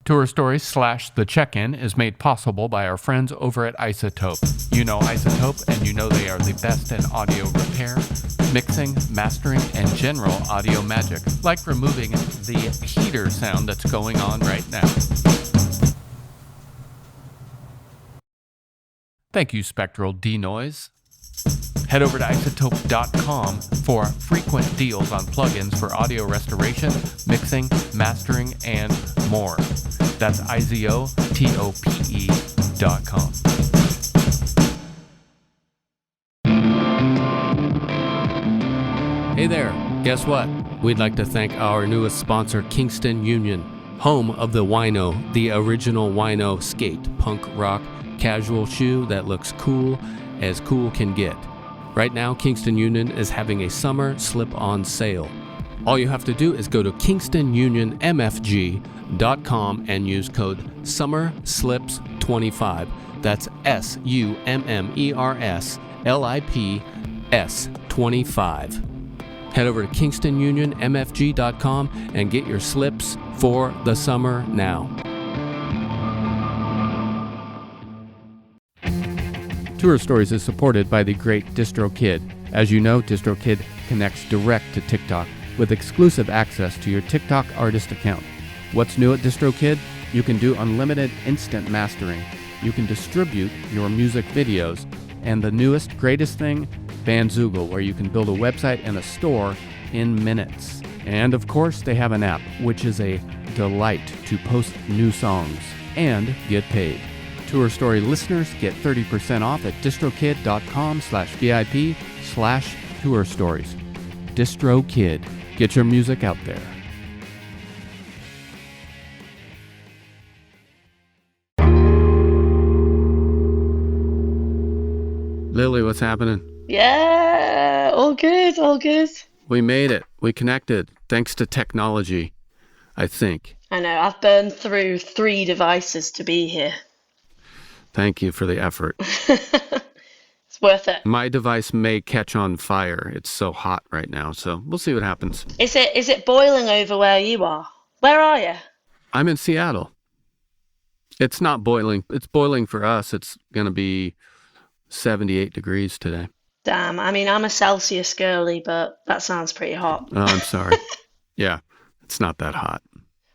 Tour Stories / The Check-In is made possible by our friends over at Isotope. You know Isotope, and you know they are the best in audio repair, mixing, mastering, and general audio magic, like removing the heater sound that's going on right now. Thank you, Spectral Denoise. Head over to isotope.com for frequent deals on plugins for audio restoration, mixing, mastering, and more. That's izotope.com. Hey there, guess what? We'd like to thank our newest sponsor, Kingston Union, home of the Wino, the original Wino skate, punk rock, casual shoe that looks cool as cool can get. Right now, Kingston Union is having a summer slip-on sale. All you have to do is go to KingstonUnionMFG.com and use code SUMMERSLIPS25. That's SUMMERSLIPS25. Head over to KingstonUnionMFG.com and get your slips for the summer now. Tour Stories is supported by the great DistroKid. As you know, DistroKid connects direct to TikTok with exclusive access to your TikTok artist account. What's new at DistroKid? You can do unlimited instant mastering. You can distribute your music videos. And the newest, greatest thing, Bandzoogle, where you can build a website and a store in minutes. And of course, they have an app, which is a delight to post new songs and get paid. Tour Story listeners get 30% off at distrokid.com/VIP/Tour Stories. DistroKid. Get your music out there. Lily, what's happening? Yeah, all good, all good. We made it. We connected. Thanks to technology, I think. I know, I've burned through 3 devices to be here. Thank you for the effort. It's worth it. My device may catch on fire. It's so hot right now, so we'll see what happens. Is it boiling over where you are? Where are you? I'm in Seattle. It's not boiling. It's boiling for us. It's going to be 78 degrees today. Damn, I mean, I'm a Celsius girly, but that sounds pretty hot. Oh, I'm sorry. Yeah, it's not that hot.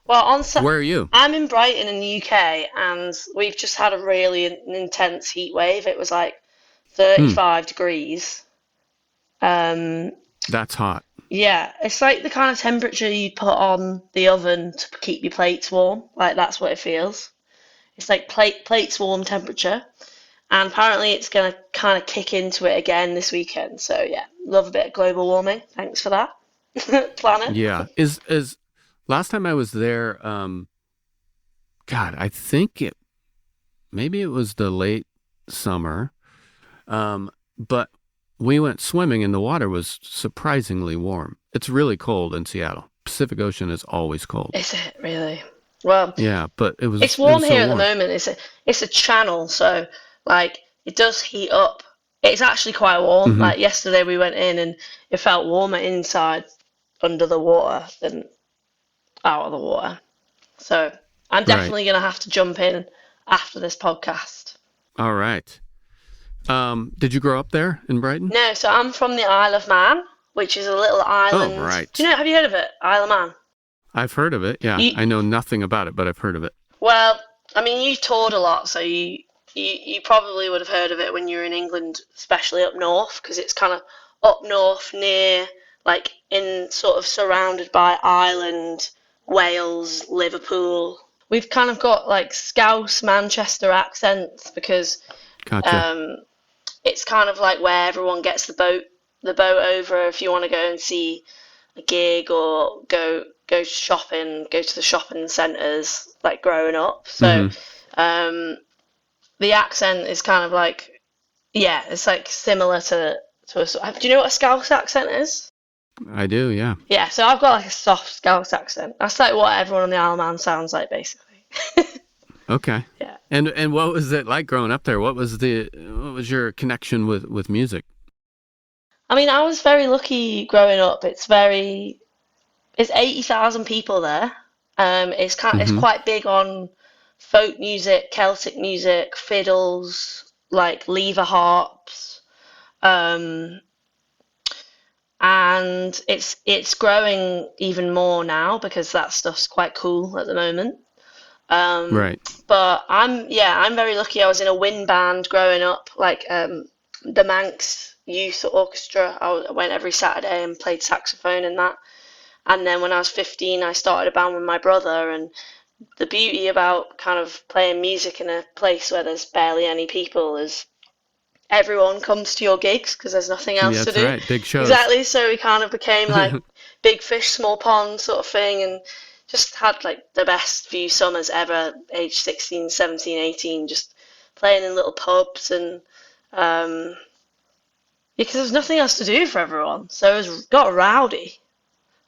Well, where are you? I'm in Brighton in the UK, and we've just had a really intense heat wave. It was like 35 degrees. That's hot. Yeah, it's like the kind of temperature you'd put on the oven to keep your plates warm. Like, that's what it feels. It's like plates warm temperature. And apparently it's going to kind of kick into it again this weekend. So, yeah, love a bit of global warming. Thanks for that, planet. Yeah. Is last time I was there, God, I think maybe it was the late summer, but we went swimming and the water was surprisingly warm. It's really cold in Seattle. Pacific Ocean is always cold. Is it really? Well, yeah, but it's warm so here warm. at the moment. It's a channel, so like it does heat up. It's actually quite warm. Mm-hmm. Like yesterday we went in and it felt warmer inside under the water than out of the water. So I'm definitely going to have to jump in after this podcast. All right. Did you grow up there in Brighton? No, so I'm from the Isle of Man, which is a little island. Oh, right. Have you heard of it? Isle of Man? I've heard of it, yeah. I know nothing about it, but I've heard of it. Well, I mean, you toured a lot, so you probably would have heard of it when you were in England, especially up north, because it's kind of up north near, like, in sort of surrounded by Ireland, Wales, Liverpool. We've kind of got, like, Scouse, Manchester accents because Gotcha. It's kind of like where everyone gets the boat over if you want to go and see a gig or go shopping, go to the shopping centres, like growing up. So the accent is kind of like, yeah, it's like similar to a. Do you know what a Scouse accent is? I do, yeah. Yeah, so I've got like a soft Scouse accent. That's like what everyone on the Isle of Man sounds like, basically. Okay. Yeah. And what was it like growing up there? What was your connection with music? I mean, I was very lucky growing up. It's 80,000 people there. It's Mm-hmm. quite big on folk music, Celtic music, fiddles, like lever harps, um, and it's growing even more now because that stuff's quite cool at the moment. Um, Right. but I'm very lucky. I was in a wind band growing up, like the Manx Youth Orchestra. I went every Saturday and played saxophone in that. And then when I was 15, I started a band with my brother. And the beauty about kind of playing music in a place where there's barely any people is everyone comes to your gigs because there's nothing Yeah, else to that's do. right. Big shows. Exactly. So we kind of became like big fish, small pond sort of thing, and just had like the best few summers ever, age 16, 17, 18, just playing in little pubs and um, because there's nothing else to do for everyone. So it was got rowdy,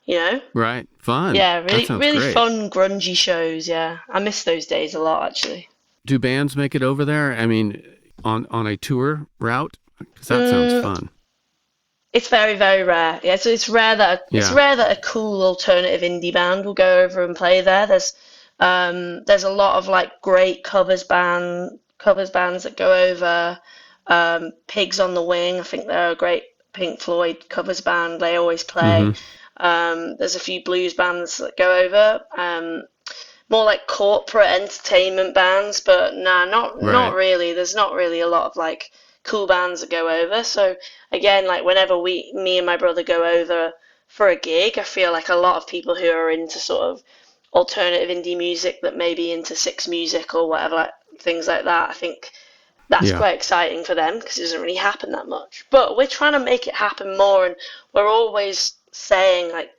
you know? Right. Fun. Yeah, That really, sounds really great. fun, grungy shows. Yeah, I miss those days a lot, actually. Do bands make it over there? I mean, on a tour route? Because that sounds Mm, fun. it's very, very rare. Yeah, so it's Yeah. rare that a cool alternative indie band will go over and play there. There's a lot of like great covers bands that go over. Pigs on the Wing, I think they're a great Pink Floyd covers band. They always play. Mm-hmm. There's a few blues bands that go over. More like corporate entertainment bands, but nah, not Right. really. There's not really a lot of like cool bands that go over. So again, like whenever me and my brother go over for a gig, I feel like a lot of people who are into sort of alternative indie music that may be into Six Music or whatever, like things like that. I think that's Yeah. quite exciting for them because it doesn't really happen that much. But we're trying to make it happen more, and we're always saying like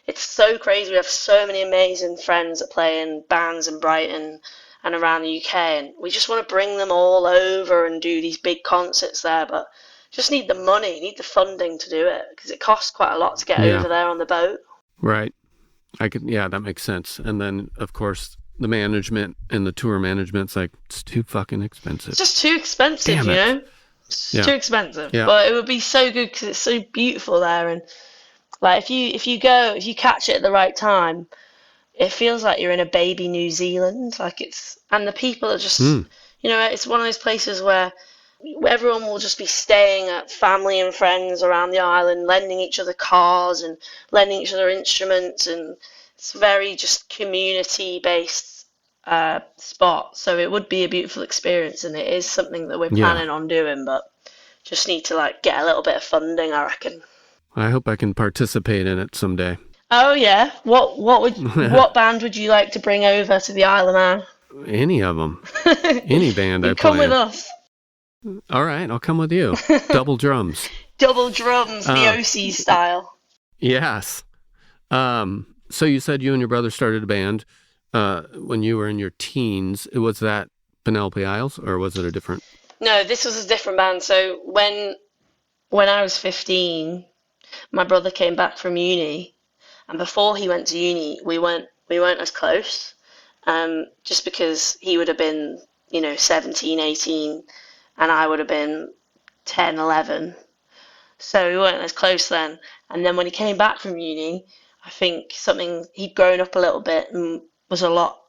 it's so crazy. We have so many amazing friends that play in bands in Brighton and around the UK, and we just want to bring them all over and do these big concerts there, but just need the money, need the funding to do it because it costs quite a lot to get Yeah. over there on the boat. Right. Yeah, that makes sense. And then, of course, the management and the tour management's like, it's too fucking It's expensive. just too expensive, Damn you it. know? It's Yeah. too expensive, Yeah. but it would be so good because it's so beautiful there, and like if you catch it at the right time, it feels like you're in a baby New Zealand. Like it's and the people are just Hmm. it's one of those places where everyone will just be staying at family and friends around the island, lending each other cars and lending each other instruments, and it's very just community based spot. So it would be a beautiful experience, and it is something that we're Yeah. planning on doing, but just need to like get a little bit of funding, I reckon. I hope I can participate in it someday. Oh yeah. What band would you like to bring over to the Isle of Man? Any of them. Any band I You come play with in. us. All right, I'll come with you. Double drums. Double drums, the Uh, OC style. yes. So you said you and your brother started a band when you were in your teens. Was that Penelope Isles or was it a different? No, this was a different band. So when I was 15, my brother came back from uni, and before he went to uni, we weren't as close. Just because he would have been, 17, 18, and I would have been 10, 11. So we weren't as close then. And then when he came back from uni, I think something he'd grown up a little bit and was a lot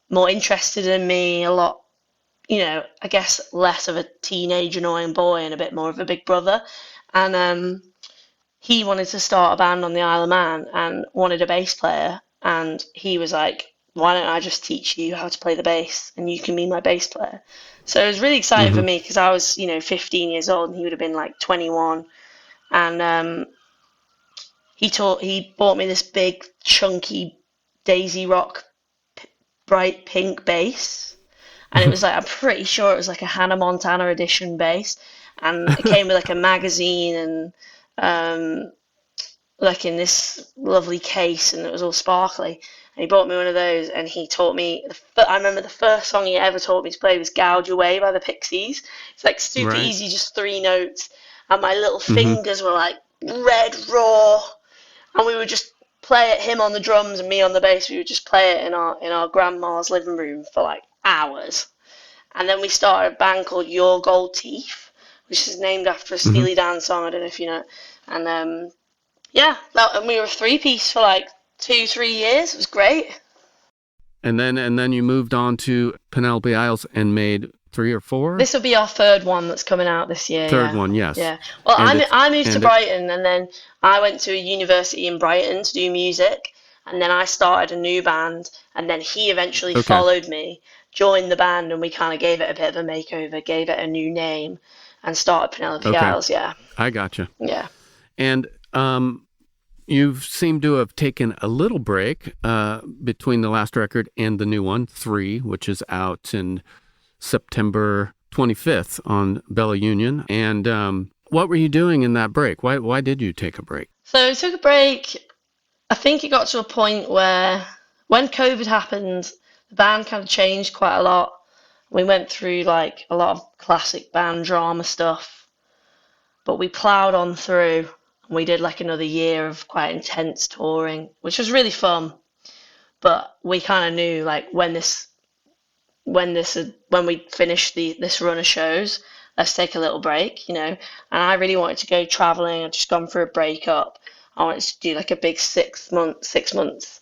more interested in me, a lot, I guess less of a teenage annoying boy and a bit more of a big brother. And he wanted to start a band on the Isle of Man and wanted a bass player. And he was like, why don't I just teach you how to play the bass and you can be my bass player? So it was really exciting for Mm-hmm. me because I was, 15 years old and he would have been like 21. And he bought me this big chunky Daisy Rock bright pink bass, and it was like I'm pretty sure it was like a Hannah Montana edition bass, and it came with like a magazine and um, like in this lovely case, and it was all sparkly. And he bought me one of those, and he taught me. I remember the first song he ever taught me to play was "Gouge Away" by the Pixies. It's like super Right. easy, just three notes, and my little Mm-hmm. fingers were like red raw, and we would just play it, him on the drums and me on the bass. We would just play it in our grandma's living room for like hours. And then we started a band called Your Gold Teeth, which is named after a Mm-hmm. Steely Dan song. I don't know if you know. And yeah, and we were a three piece for like 2, 3 years. It was great. then you moved on to Penelope Isles and made 3 or 4? This will be our third one that's coming out this year. Third one, yes. Yeah. Well, And I moved to Brighton, and then I went to a university in Brighton to do music, and then I started a new band, and then he eventually followed me, joined the band, and we kind of gave it a bit of a makeover, gave it a new name, and started Penelope Isles. Yeah. I gotcha. Yeah. And you seem to have taken a little break between the last record and the new one, 3, which is out in September 25th on Bella Union. And what were you doing in that break? Why did you take a break? So I took a break. I think it got to a point where when COVID happened, the band kind of changed quite a lot. We went through like a lot of classic band drama stuff, but we ploughed on through. We did like another year of quite intense touring, which was really fun. But we kind of knew like when we finished this run of shows, let's take a little break, And I really wanted to go traveling. I'd just gone through a breakup. I wanted to do like a big 6 months,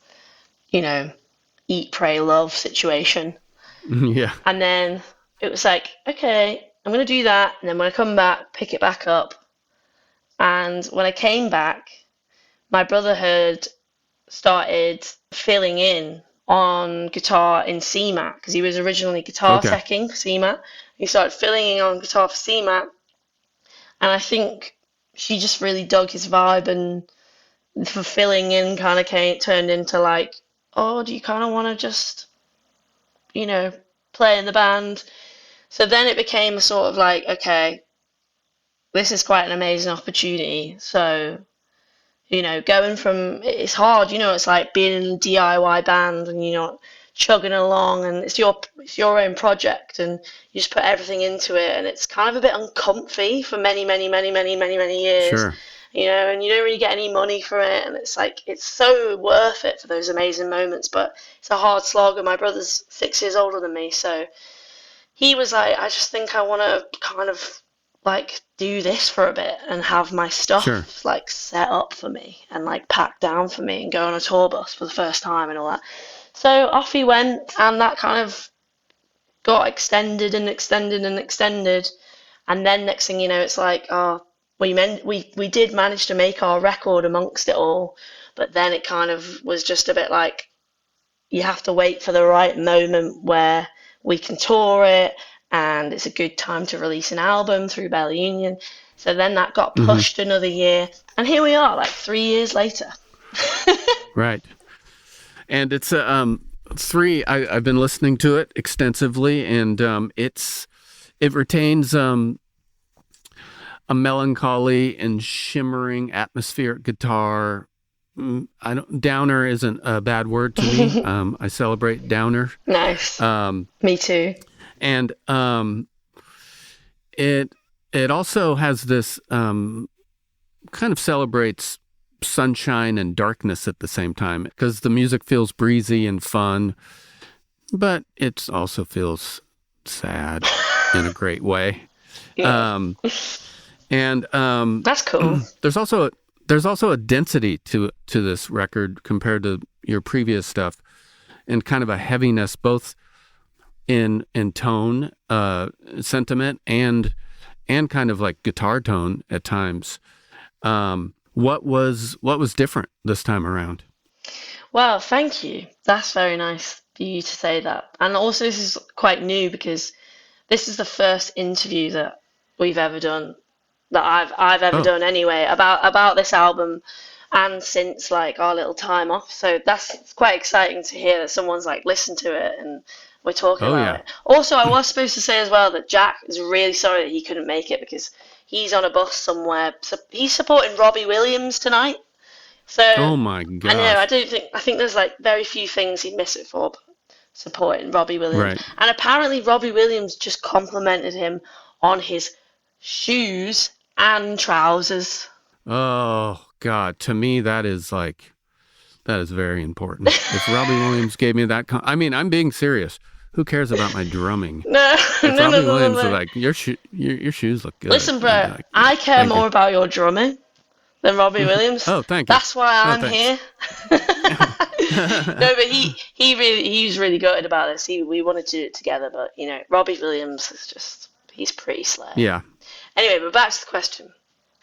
eat, pray, love situation. Yeah. And then it was like, okay, I'm going to do that. And then when I come back, pick it back up. And when I came back, my brother had started filling in on guitar in C-Mat, because he was originally guitar teching C-Mat. He started filling in on guitar for C-Mat. And I think she just really dug his vibe, and the filling in kind of turned into like, oh, do you kind of want to just, play in the band? So then it became a sort of like, okay, this is quite an amazing opportunity. So, going from, it's hard, it's like being in a DIY band and you're not chugging along, and it's your own project, and you just put everything into it, and it's kind of a bit uncomfy for many years. Sure. And you don't really get any money for it, and it's like, it's so worth it for those amazing moments, but it's a hard slog, and my brother's 6 years older than me, so he was like, I just think I want to kind of like do this for a bit and have my stuff like set up for me and like packed down for me and go on a tour bus for the first time and all that. So off he went, and that kind of got extended and extended and extended, and then next thing you know, it's like, we did manage to make our record amongst it all, but then it kind of was just a bit like, you have to wait for the right moment where we can tour it, and it's a good time to release an album through Bella Union. So then that got pushed another year, and here we are, like 3 years later. Right. And it's 3. I've been listening to it extensively, and it retains a melancholy and shimmering atmospheric guitar. Downer isn't a bad word to me. I celebrate downer. Nice. Me too. And it also has this kind of celebrates sunshine and darkness at the same time, because the music feels breezy and fun, but it also feels sad in a great way. Yeah. That's cool. There's also a density to this record compared to your previous stuff, and kind of a heaviness both in tone, sentiment, and kind of like guitar tone at times. What was different this time around? Well, thank you. That's very nice for you to say that. And also, this is quite new, because this is the first interview that we've ever done, that I've ever done anyway, about this album, and since like our little time off. So it's quite exciting to hear that someone's like listened to it and we're talking about it. Also, I was supposed to say as well that Jack is really sorry that he couldn't make it, because he's on a bus somewhere. So he's supporting Robbie Williams tonight. So oh my god! I know. I think there's like very few things he'd miss it for, but supporting Robbie Williams. Right. And apparently Robbie Williams just complimented him on his shoes and trousers. Oh god! To me, that is very important. If Robbie Williams gave me that, I'm being serious. Who cares about my drumming? No, Robbie Williams was like, your shoes look good. Listen, bro, like, I care more about your drumming than Robbie Williams. Oh, thank you. That's why Oh, I'm thanks. here. No, but he was really gutted about this. We wanted to do it together, but Robbie Williams is just he's pretty slay. Yeah. Anyway, but back to the question.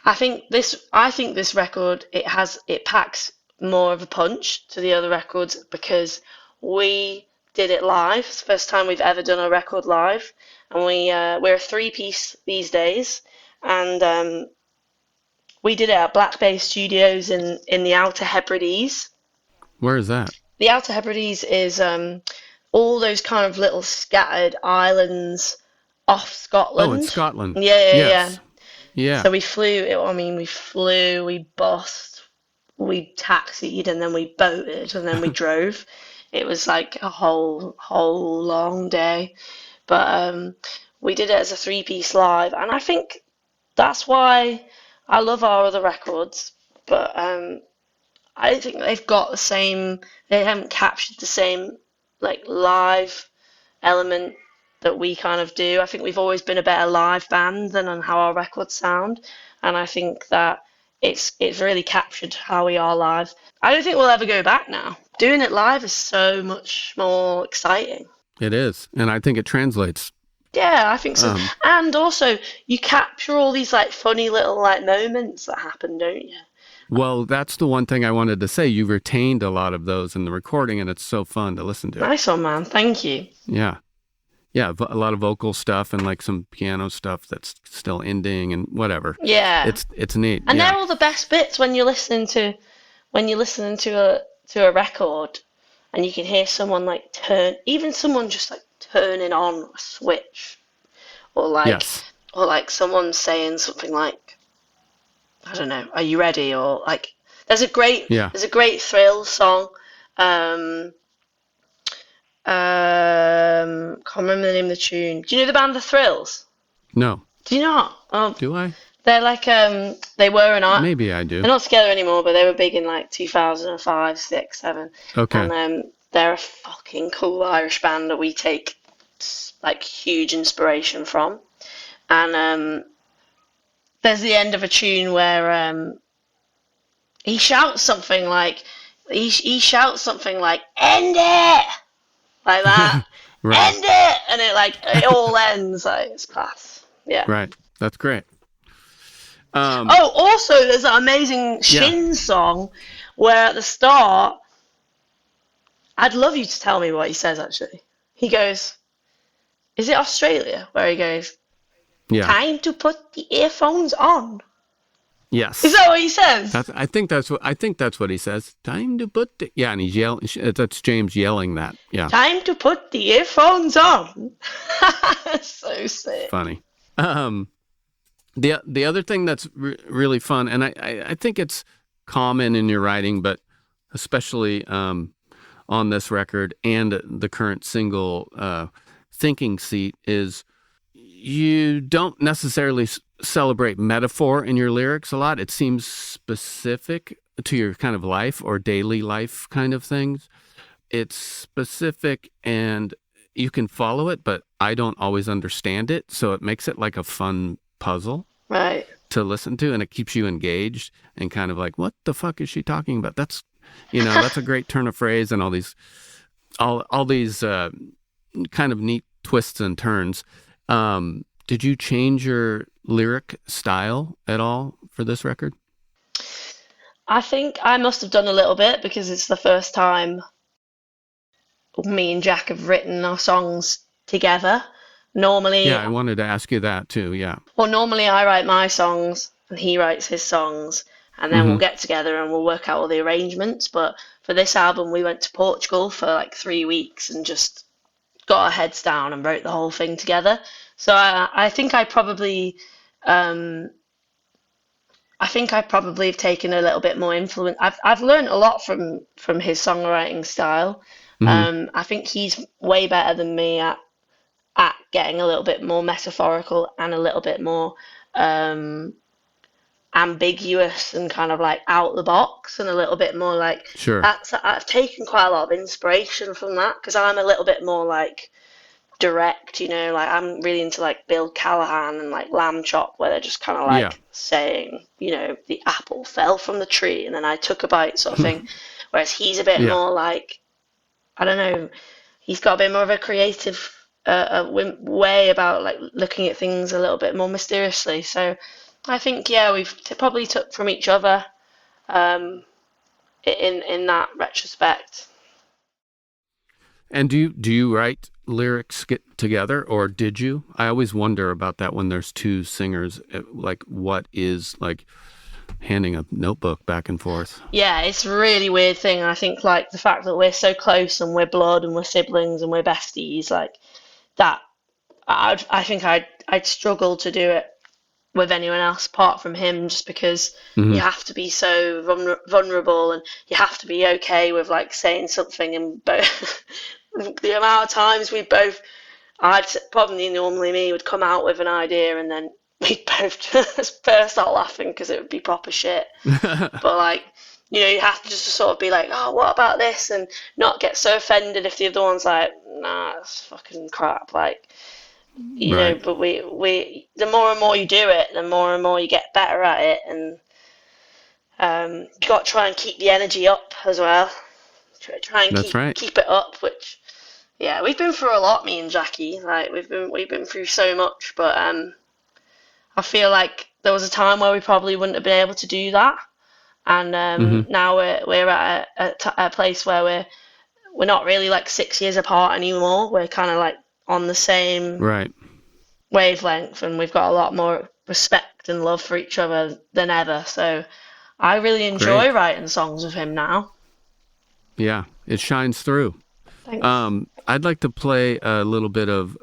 I think this record it packs more of a punch to the other records because we did it live. It's the first time we've ever done a record live, and we're a 3-piece these days, and we did it at Black Bay Studios in the Outer Hebrides. Where is that? The Outer Hebrides is all those kind of little scattered islands off Scotland. Oh, in Scotland. Yeah. Yeah. So we flew, we bussed, we taxied, and then we boated, and then we drove. It was like a whole long day. But we did it as a 3-piece live, and I think that's why I love our other records. But I don't think they've got the same, they haven't captured the same like live element that we kind of do. I think we've always been a better live band than on how our records sound, and I think that it's really captured how we are live. I don't think we'll ever go back now. Doing it live is so much more exciting. It is, and I think it translates. Yeah, I think so. And also, you capture all these like funny little like moments that happen, don't you? Well, that's the one thing I wanted to say. You retained a lot of those in the recording, and it's so fun to listen to. Nice one, man. Thank you. Yeah. Yeah, a lot of vocal stuff and like some piano stuff that's still ending and whatever. Yeah. It's neat. And yeah. they're all the best bits when you're listening to a record and you can hear someone like someone just like turning on a switch or like someone saying something like, I don't know, are you ready? Or like there's a great Thrill song. Can't remember the name of the tune. Do you know the band The Thrills? No. Do you not? Do I? They're like they were an art. Maybe I do. They're not together anymore, but they were big in like 2005, 6, 7. Okay. And they're a fucking cool Irish band that we take like huge inspiration from. And there's the end of a tune where he shouts something like end it, like that. Right. End it, and it all ends. Like it's class. Yeah. Right. That's great. Also, there's that amazing Shin song where at the start, I'd love you to tell me what he says. Actually, he goes, "Is it Australia?" Where he goes, Yeah. "Time to put the earphones on." Yes. Is that what he says? I think that's what he says. Time to put the, and he's yelling. That's James yelling that. Yeah. Time to put the earphones on. So sick. Funny. The other thing that's really fun, and I think it's common in your writing, but especially on this record and the current single, Thinking Seat, is you don't necessarily celebrate metaphor in your lyrics a lot. It seems specific to your kind of life or daily life kind of things. It's specific and you can follow it, but I don't always understand it. So it makes it like a fun puzzle to listen to, and it keeps you engaged and kind of like, what the fuck is she talking about? That's, that's a great turn of phrase and all these kind of neat twists and turns. Did you change your lyric style at all for this record? I think I must have done a little bit because it's the first time me and Jack have written our songs together. Normally, I wanted to ask you that too. Yeah. Well, normally I write my songs and he writes his songs, and then we'll get together and we'll work out all the arrangements. But for this album, we went to Portugal for like 3 weeks and just got our heads down and wrote the whole thing together. So I think I probably have taken a little bit more influence. I've learned a lot from his songwriting style. I think he's way better than me at getting a little bit more metaphorical and a little bit more ambiguous and kind of like out the box and a little bit more like. Sure. I've taken quite a lot of inspiration from that because I'm a little bit more like direct, you know, like I'm really into like Bill Callahan and like Lamb Chop, where they're just kind of Yeah. like saying, you know, the apple fell from the tree and then I took a bite, sort of thing. Whereas he's a bit Yeah. more like, I don't know, he's got a bit more of a creative way about like looking at things a little bit more mysteriously. So I think, yeah, we've probably took from each other um, in that retrospect. And do you write lyrics get together, or did you? I always wonder about that when there's two singers. Like, what is like handing a notebook back and forth? Yeah, it's a really weird thing. I think like the fact that we're so close and we're blood and we're siblings and we're besties, like that. I think I'd struggle to do it with anyone else apart from him, just because you Hmm. have to be so vulnerable and you have to be okay with like saying something. And both the amount of times we both, I'd probably normally me would come out with an idea and then we'd both just burst out laughing because it would be proper shit. But like, you know, you have to just sort of be like, oh, what about this, and not get so offended if the other one's like, nah, it's fucking crap. Like, you know, Right. but we the more and more you do it, the more and more you get better at it, and you got to try and keep the energy up as well. Try and That's right. keep it up. Which, yeah, we've been through a lot, me and Jackie. Like we've been through so much, but I feel like there was a time where we probably wouldn't have been able to do that, and Hmm. now we're at a place where we're not really like 6 years apart anymore. We're kind of like on the same Right. wavelength, and we've got a lot more respect and love for each other than ever. So I really enjoy Great. writing songs with him now. Yeah. It shines through. Thanks. I'd like to play a little bit of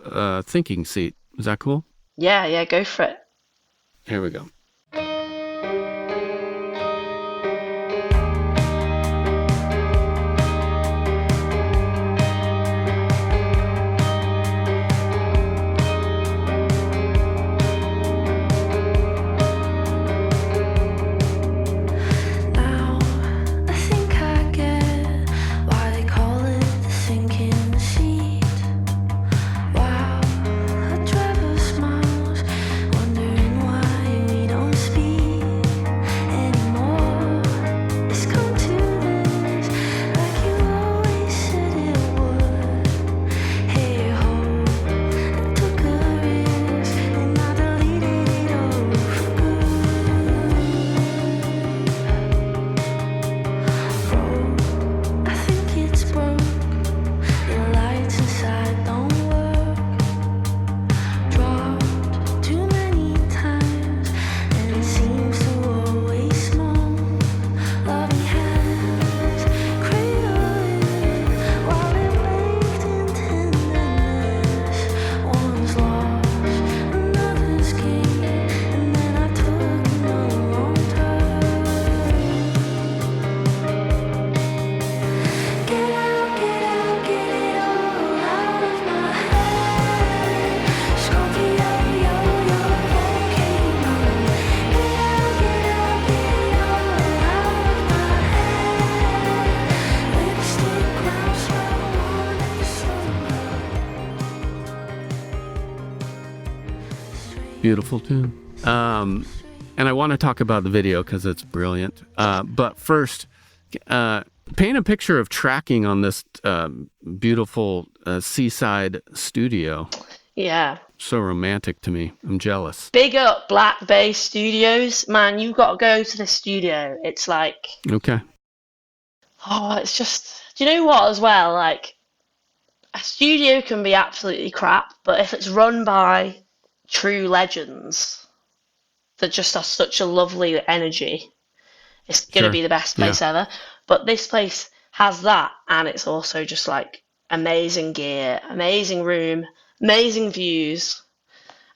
Thinking Seat. Is that cool? Yeah, yeah, go for it. Here we go. Now I think I get why they call it the sinking seat. Wow, I traverse miles, wondering why we don't speak anymore. It's come to this, like you always said it would. Hey ho, I took a risk and I deleted it all for good. I think it's broke. The lights inside don't work. Dropped too many times, and it seems to always smoke. Loving hands cradle it while it baked in tenderness. One's lost, another's gained, and then I took another wrong turn. Get out, get it all out of my head. Scorpio, yo, volcano. Get out, get it all out of my head. Lipstick groundswell, wanna Beautiful tune. And I want to talk about the video because it's brilliant. But first, paint a picture of tracking on this beautiful seaside studio. Yeah. So romantic to me. I'm jealous. Big up Black Bay Studios. Man, you've got to go to the studio. It's like, Okay. oh, it's just, do you know what as well? Like, a studio can be absolutely crap, but if it's run by true legends that just have such a lovely energy, it's going to Sure. be the best Yeah. place ever. But this place has that, and it's also just like amazing gear, amazing room, amazing views,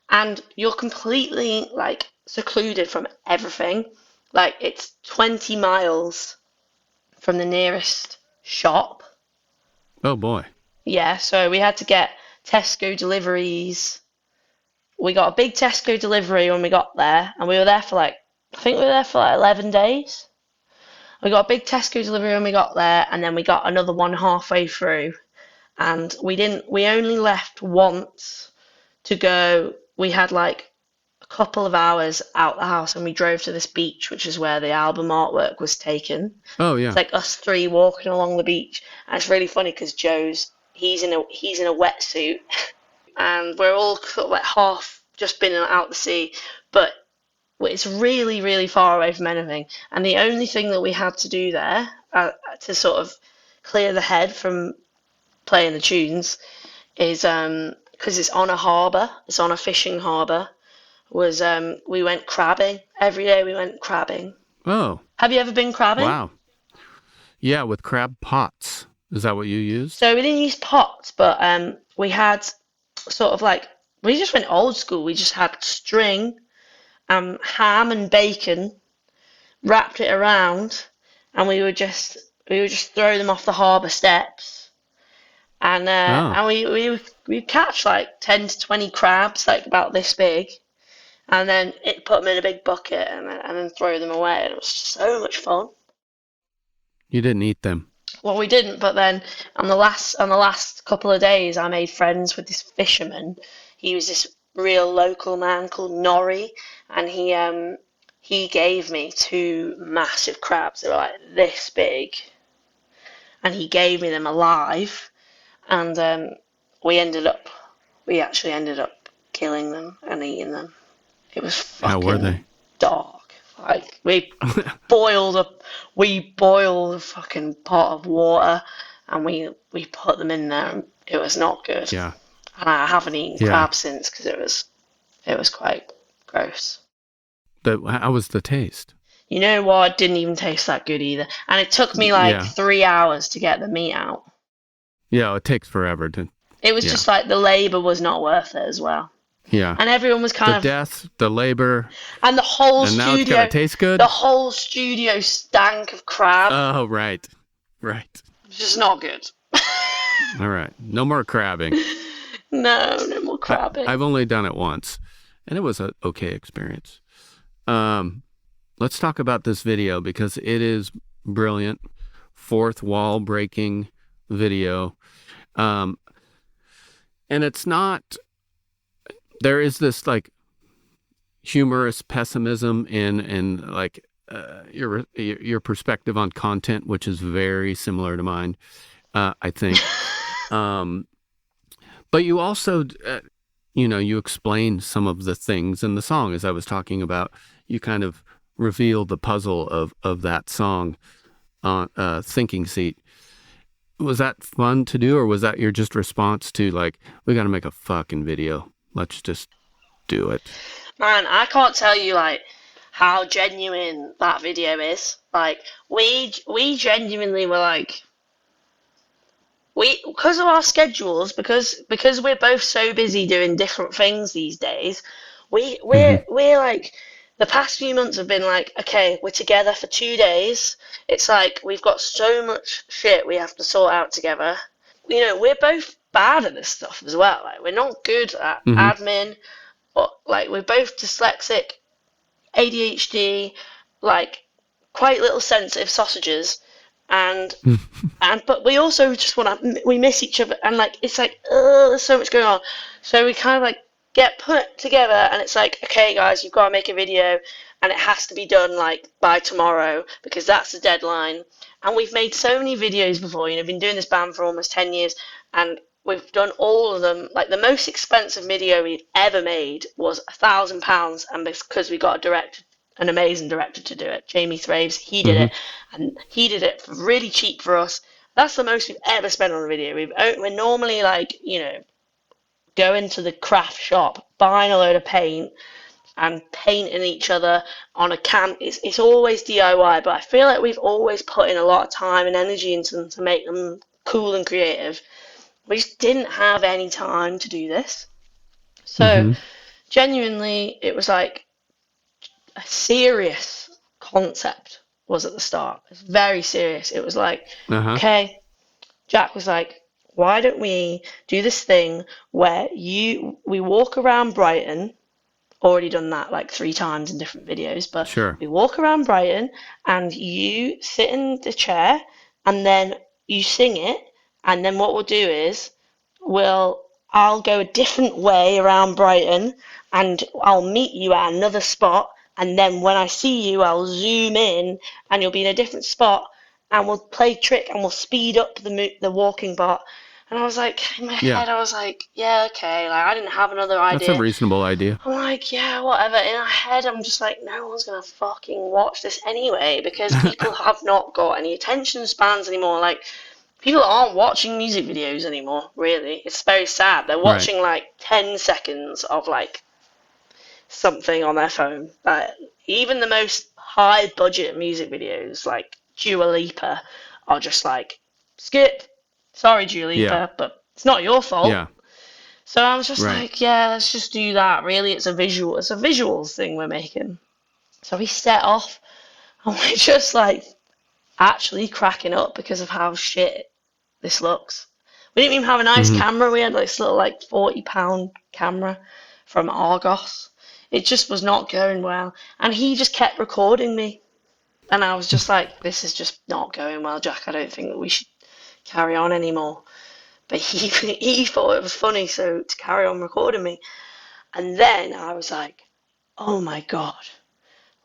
and you're completely like secluded from everything. Like, it's 20 miles from the nearest shop. Oh boy. Yeah, so we had to get Tesco deliveries. We got a big Tesco delivery when we got there, and we were there for like, I think we were there for like 11 days. We got a big Tesco delivery when we got there, and then we got another one halfway through. and we only left once to go. We had like a couple of hours out the house, and we drove to this beach, which is where the album artwork was taken. Oh It's yeah. like us three walking along the beach, and it's really funny because he's in a wetsuit, and we're all sort of like half just been out the sea, but it's really, really far away from anything. And the only thing that we had to do there to sort of clear the head from playing the tunes is because it's on a harbour, it's on a fishing harbour, was we went crabbing. Every day we went crabbing. Oh, Have you ever been crabbing? wow. Yeah, with crab pots. Is that what you used? So we didn't use pots, but we had sort of like, we just went old school. We just had string, ham and bacon, wrapped it around, and we would just throw them off the harbour steps, and Oh, we'd catch like 10 to 20 crabs, like about this big, and then put them in a big bucket and then throw them away. And it was so much fun. you didn't eat them. Well, we didn't, but then on the last couple of days, I made friends with this fisherman. He was this real local man called Norrie, and he gave me two massive crabs. They were like this big, and he gave me them alive. And we actually ended up killing them and eating them. It was How were fucking they? dark. Like we boiled a fucking pot of water, and we put them in there, and it was not good. Yeah. And I haven't eaten Yeah. crab since because it was quite gross. How was the taste? You know what? It didn't even taste that good either, and it took me like Yeah. 3 hours to get the meat out. Yeah, it takes forever to. It was Yeah. just like the labor was not worth it as well, Yeah. and everyone was kind The of, death, the labor, and the whole and now it's studio, gonna taste good. the whole studio stank of crab. Oh, right. Right. It's just not good. All right. No more crabbing. No more crabbing. I've only done it once, and it was an okay experience. Let's talk about this video because it is brilliant. Fourth wall breaking video. And it's not, there is this like humorous pessimism in like your perspective on content, which is very similar to mine, I think. But you also, you explain some of the things in the song, as I was talking about. You kind of reveal the puzzle of that song on Thinking Seat. Was that fun to do, or was that your just response to like, we got to make a fucking video? Let's just do it. Man, I can't tell you like how genuine that video is. Like we genuinely were like, because of our schedules, because we're both so busy doing different things these days, we're like, the past few months have been like, okay, we're together for 2 days. It's like we've got so much shit we have to sort out together. We're both bad at this stuff as well. Like we're not good at admin, or like we're both dyslexic, ADHD, like quite little sensitive sausages, and but we also just we miss each other, and like it's like, there's so much going on. So we kind of like get put together, and it's like, okay guys, you've got to make a video, and it has to be done like by tomorrow because that's the deadline. And we've made so many videos before, been doing this band for almost 10 years, and we've done all of them. Like the most expensive video we've ever made was £1,000, and because we got an amazing director to do it, Jamie Thraves, he did it, and he did it for really cheap for us. That's the most we've ever spent on a video. We're normally like, going to the craft shop, buying a load of paint, and painting each other on a can. It's always DIY, but I feel like we've always put in a lot of time and energy into them to make them cool and creative. We just didn't have any time to do this. So genuinely, it was like a serious concept was at the start. It was very serious. It was like, okay, Jack was like, why don't we do this thing where we walk around Brighton, already done that like 3 times in different videos, but Sure. we walk around Brighton and you sit in the chair and then you sing it, And then what we'll do is I'll go a different way around Brighton, and I'll meet you at another spot. And then when I see you, I'll zoom in, and you'll be in a different spot, and we'll play trick, and we'll speed up the walking part. And I was like, in my head, I was like, yeah, okay. Like, I didn't have another idea. That's a reasonable idea. I'm like, yeah, whatever. In my head, I'm just like, no one's going to fucking watch this anyway, because people have not got any attention spans anymore. Like, people aren't watching music videos anymore, really. It's very sad. They're watching, like, 10 seconds of, like, something on their phone. Even the most high-budget music videos, like Dua Lipa, are just like, skip. Sorry, Dua Lipa, but it's not your fault. Yeah. So I was just like, yeah, let's just do that. Really, it's a visuals thing we're making. So we set off, and we're just like actually cracking up because of how shit this looks. We didn't even have a nice camera. We had like this little like £40 camera from Argos. It just was not going well, and he just kept recording me, and I was just like, this is just not going well, Jack. I don't think that we should carry on anymore. But he thought it was funny, so to carry on recording me. And then I was like, oh my god,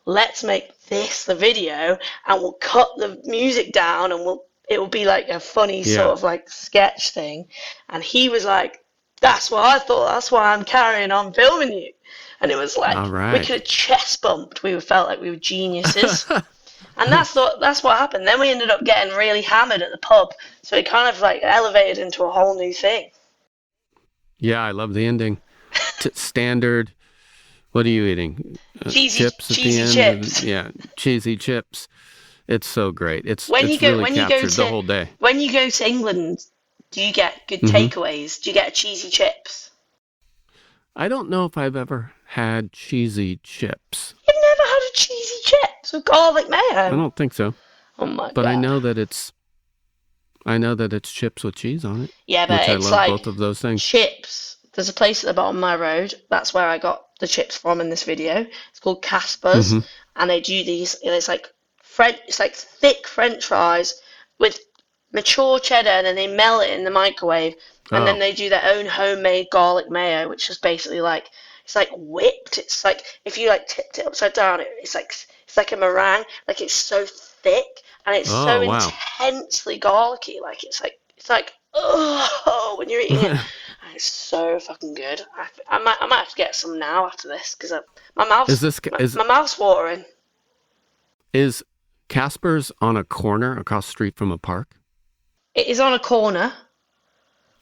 let's make this the video, and we'll cut the music down, and it will be like a funny sort of like sketch thing. And he was like, that's what I thought, that's why I'm carrying on filming you. And it was like, we could have chest bumped. We felt like we were geniuses. And that's what happened. Then we ended up getting really hammered at the pub. So it kind of like elevated into a whole new thing. Yeah, I love the ending. Standard. What are you eating? Cheesy chips at the end? Chips. Yeah, cheesy chips. It's so great. It's when really captured the whole day. When you go to England, do you get good takeaways? Do you get cheesy chips? I don't know if I've ever had cheesy chips. You've never had a cheesy chips with garlic mayo? I don't think so. Oh my god! But I know that it's chips with cheese on it. Yeah, but which it's I love like both of those things. Chips. There's a place at the bottom of my road. That's where I got the chips from in this video. It's called Casper's, and they do these. It's like thick French fries with mature cheddar, and then they melt it in the microwave, and then they do their own homemade garlic mayo, which is basically like, it's like whipped. It's like if you like tipped it upside down, it's like a meringue. Like it's so thick, and it's so intensely garlicky. Like it's like oh, when you're eating it, and it's so fucking good. I might have to get some now after this, because my mouth's watering. Is Casper's on a corner across the street from a park? It is on a corner.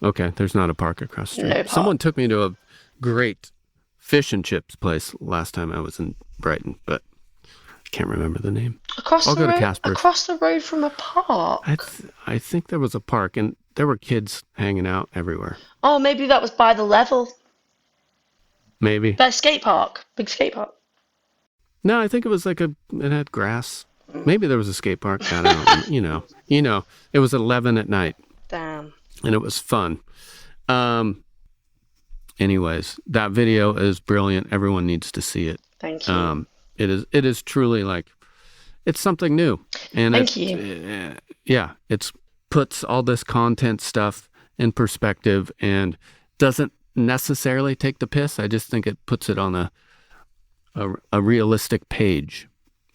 Okay, there's not a park across the street. No park. Someone took me to a great fish and chips place last time I was in Brighton, but I can't remember the name. Across the road from a park? I think there was a park, and there were kids hanging out everywhere. Oh, maybe that was by the level. Maybe. The skate park. Big skate park. No, I think it was like it had grass. Maybe there was a skate park. I don't know. You know, it was 11 at night. Damn. And it was fun. Anyways, that video is brilliant. Everyone needs to see it. Thank you. It is truly like, it's something new. And Thank you. It's puts all this content stuff in perspective and doesn't necessarily take the piss. I just think it puts it on a realistic page.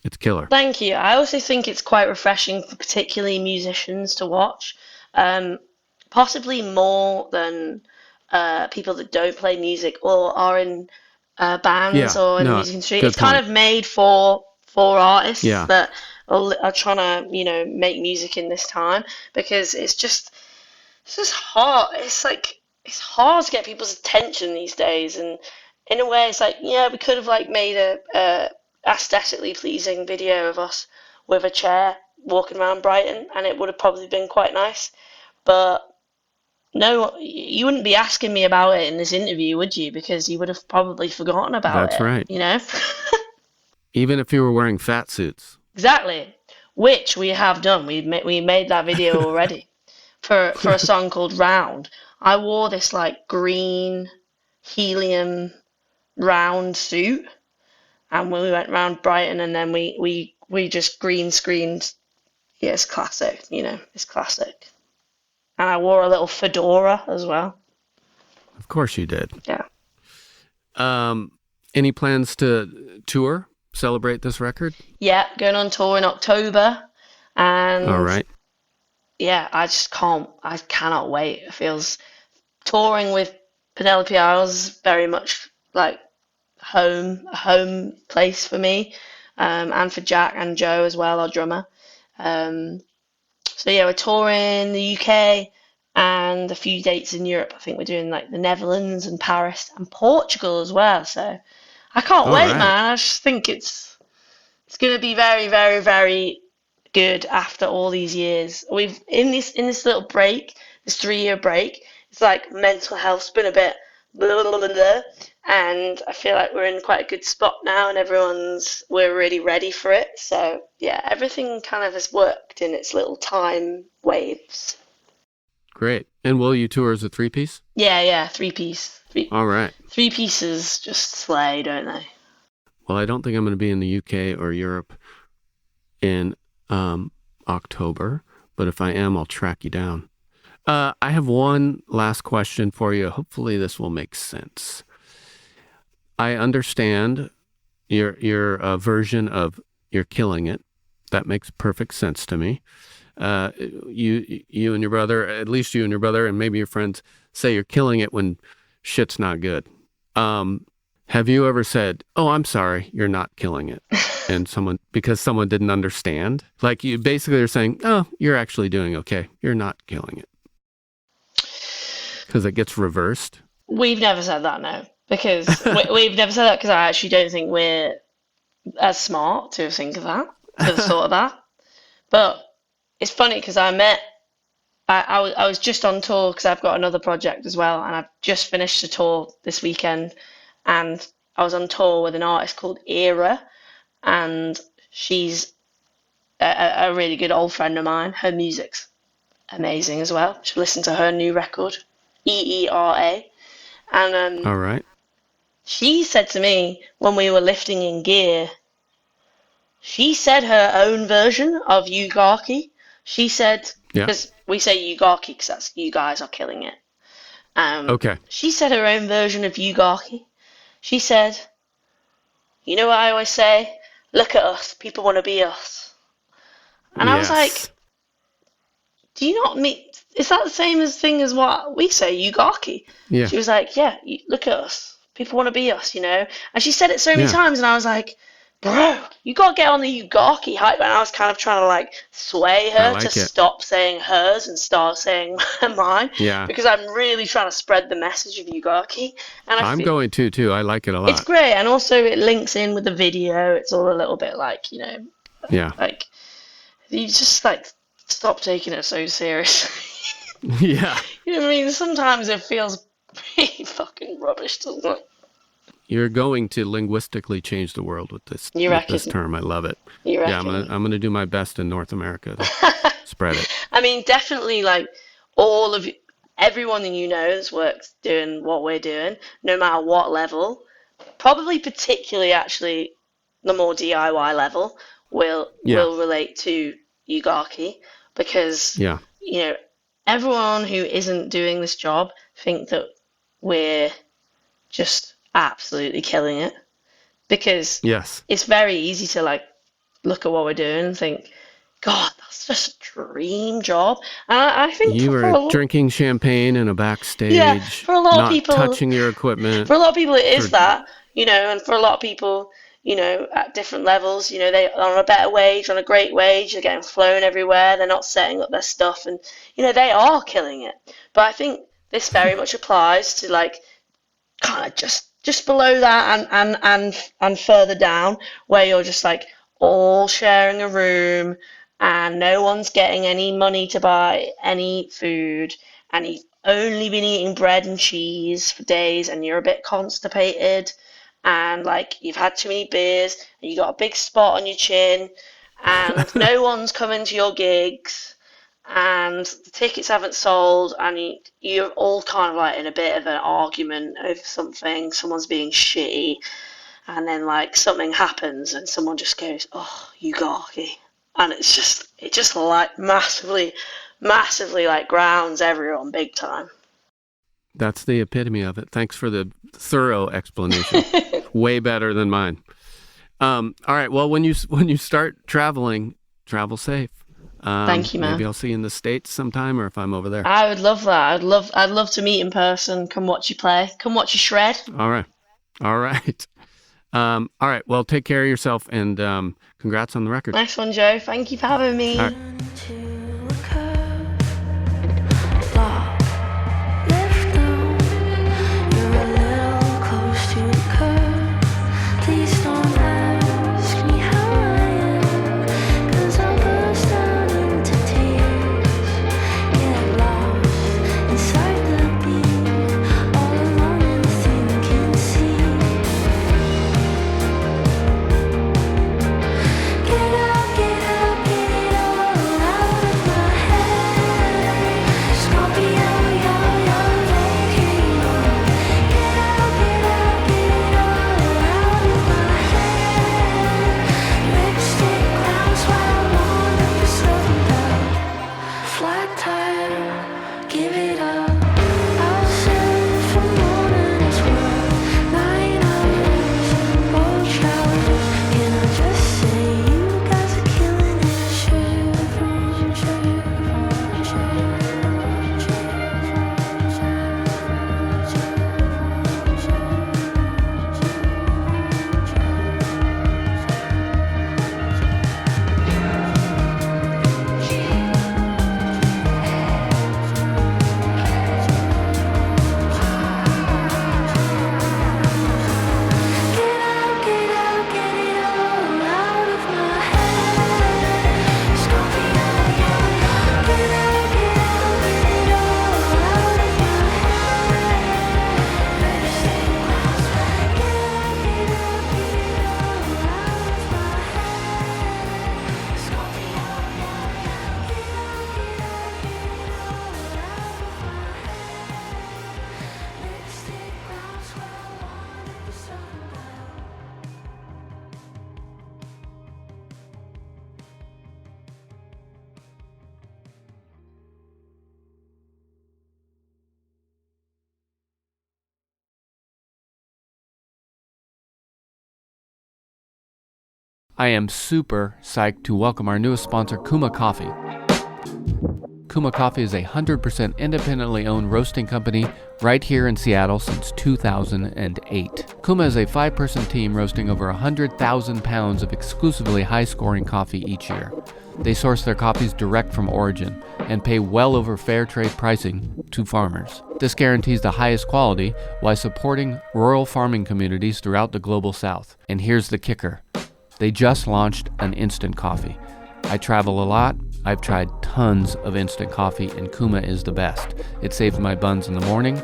It's killer. Thank you. I also think it's quite refreshing for particularly musicians to watch, possibly more than people that don't play music or are in bands or in the music industry. It's kind of made for artists that are trying to, make music in this time, because it's just hard. It's hard to get people's attention these days, and in a way, it's like, we could have like made a aesthetically pleasing video of us with a chair walking around Brighton, and it would have probably been quite nice. But no, you wouldn't be asking me about it in this interview, would you? Because you would have probably forgotten about it. That's right. Even if you were wearing fat suits. Exactly. Which we have done. We made that video already for a song called Round. I wore this like green helium round suit, and when we went round Brighton, and then we just green screened. Yeah, it's classic. It's classic. and I wore a little fedora as well. Of course you did. Yeah. Any plans to tour, celebrate this record? Yeah, going on tour in October, and All right. yeah, I cannot wait. It feels touring with Penelope Isles is very much like a home place for me, and for Jack and Joe as well, our drummer. So yeah, we're touring the UK and a few dates in Europe. I think we're doing like the Netherlands and Paris and Portugal as well. So I can't All wait, right. man. I just think it's going to be very, very, very good after all these years. We've in this little break, this 3-year break. It's like mental health's been a bit blah, blah, blah, blah, and I feel like we're in quite a good spot now, and we're really ready for it. So yeah, everything kind of has worked in its little time waves. Great. And will you tour as a 3-piece? Yeah, 3-piece. All right. 3 pieces just slay, don't they? Well, I don't think I'm going to be in the UK or Europe in October, but if I am, I'll track you down. I have one last question for you. Hopefully this will make sense. I understand your version of "you're killing it." That makes perfect sense to me. You and your brother, at least you and your brother, and maybe your friends, say you're killing it when shit's not good. Have you ever said, "Oh, I'm sorry, you're not killing it," and because someone didn't understand? Like you basically are saying, "Oh, you're actually doing okay. You're not killing it." Because it gets reversed. We've never said that, no. Because we've never said that because I actually don't think we're as smart to think of that, to have thought of that. But it's funny because I was just on tour because I've got another project as well, and I've just finished a tour this weekend, and I was on tour with an artist called Era, and she's a really good old friend of mine. Her music's amazing as well. You should listen to her new record, EERA. And All right. she said to me when we were lifting in gear, she said her own version of Yugarki. She said, Yeah. because we say Yugarki because that's you guys are killing it. Okay. She said her own version of Yugarki. She said, you know what I always say? Look at us. People want to be us. And I was like, do you not mean, is that the same thing as what we say, Yugarki? Yeah. She was like, yeah, look at us. People want to be us, you know? And she said it so many times, and I was like, bro, you got to get on the Yugarki hype. And I was kind of trying to like sway her to stop saying hers and start saying mine. Yeah. Because I'm really trying to spread the message of Yugarki. And I'm going to too. I like it a lot. It's great. And also it links in with the video. It's all a little bit like, you know, like you just like stop taking it so seriously. Yeah. You know what I mean? Sometimes it feels pretty fucking rubbish, doesn't it? You're going to linguistically change the world with this term. I love it. You reckon? Yeah, I'm gonna do my best in North America to spread it. I mean, definitely, like everyone that you know that's works doing what we're doing, no matter what level, probably particularly actually the more DIY level will relate to Yugarki because you know, everyone who isn't doing this job think that we're just absolutely killing it because it's very easy to like look at what we're doing and think, God, that's just a dream job. And I think you were drinking champagne in a backstage, for a lot of not people, touching your equipment. For a lot of people, it is that, you know, and for a lot of people, you know, at different levels, you know, they're on a better wage, on a great wage, they're getting flown everywhere, they're not setting up their stuff, and, you know, they are killing it. But I think this very much applies to, like, kind of just below that and further down, where you're just, like, all sharing a room, and no one's getting any money to buy any food, and you've only been eating bread and cheese for days, and you're a bit constipated, and like you've had too many beers, and you got a big spot on your chin, and no one's coming to your gigs, and the tickets haven't sold, and you're all kind of like in a bit of an argument over something, someone's being shitty, and then like something happens and someone just goes, oh, Yugarki, and it just like massively massively like grounds everyone big time. That's the epitome of it. Thanks for the thorough explanation. Way better than mine. All right. Well, when you start traveling, travel safe. Thank you, man. Maybe I'll see you in the States sometime, or if I'm over there. I would love that. I'd love to meet in person. Come watch you play. Come watch you shred. All right. All right. Well, take care of yourself, and congrats on the record. Nice one, Joe. Thank you for having me. All right. I am super psyched to welcome our newest sponsor, Kuma Coffee. Kuma Coffee is a 100% independently owned roasting company right here in Seattle since 2008. Kuma is a 5-person team roasting over 100,000 pounds of exclusively high-scoring coffee each year. They source their coffees direct from origin and pay well over fair trade pricing to farmers. This guarantees the highest quality while supporting rural farming communities throughout the global south. And here's the kicker. They just launched an instant coffee. I travel a lot. I've tried tons of instant coffee, and Kuma is the best. It saves my buns in the morning,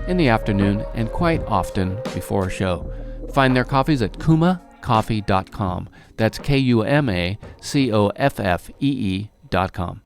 in the afternoon, and quite often before a show. Find their coffees at kumacoffee.com. That's KUMACOFFEE.com.